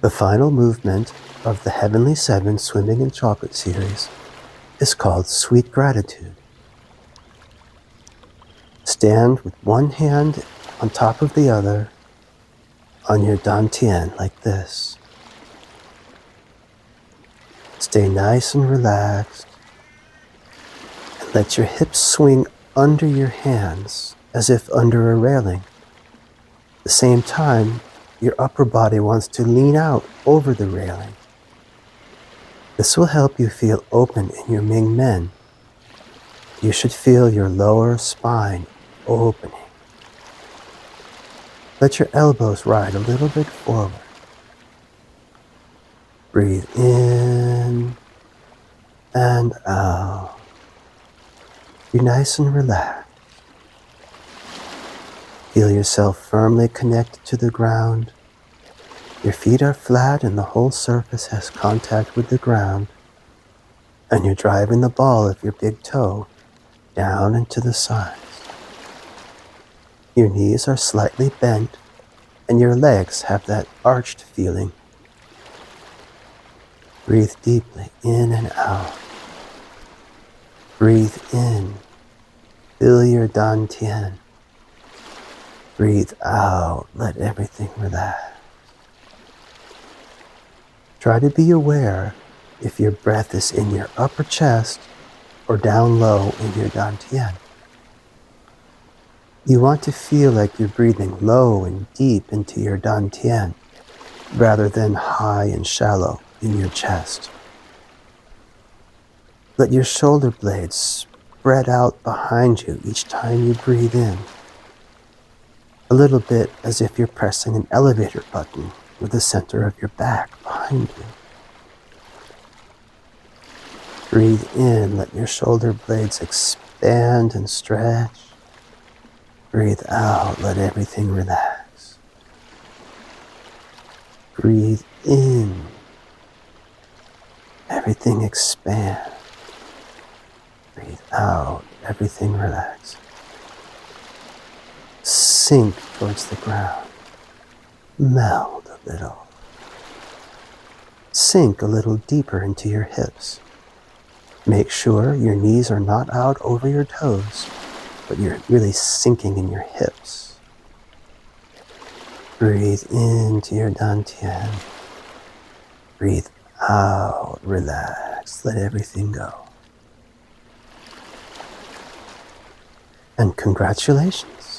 The final movement of the Heavenly Seven Swimming in Chocolate series is called Sweet Gratitude. Stand with one hand on top of the other on your dantian like this. Stay nice and relaxed and let your hips swing under your hands as if under a railing. At the same time, your upper body wants to lean out over the railing. This will help you feel open in your Ming Men. You should feel your lower spine opening. Let your elbows ride a little bit forward. Breathe in and out. Be nice and relaxed. Feel yourself firmly connected to the ground. Your feet are flat and the whole surface has contact with the ground. And you're driving the ball of your big toe down and to the sides. Your knees are slightly bent and your legs have that arched feeling. Breathe deeply in and out. Breathe in. Fill your dantian. Breathe out. Let everything relax. Try to be aware if your breath is in your upper chest or down low in your dantian. You want to feel like you're breathing low and deep into your dantian rather than high and shallow in your chest. Let your shoulder blades spread out behind you each time you breathe in. A little bit as if you're pressing an elevator button with the center of your back behind you. Breathe in, let your shoulder blades expand and stretch. Breathe out, let everything relax. Breathe in, everything expand. Breathe out, everything relax. Sink towards the ground. Melt a little. Sink a little deeper into your hips. Make sure your knees are not out over your toes, but you're really sinking in your hips. Breathe into your dantian. Breathe out, relax, let everything go. And congratulations.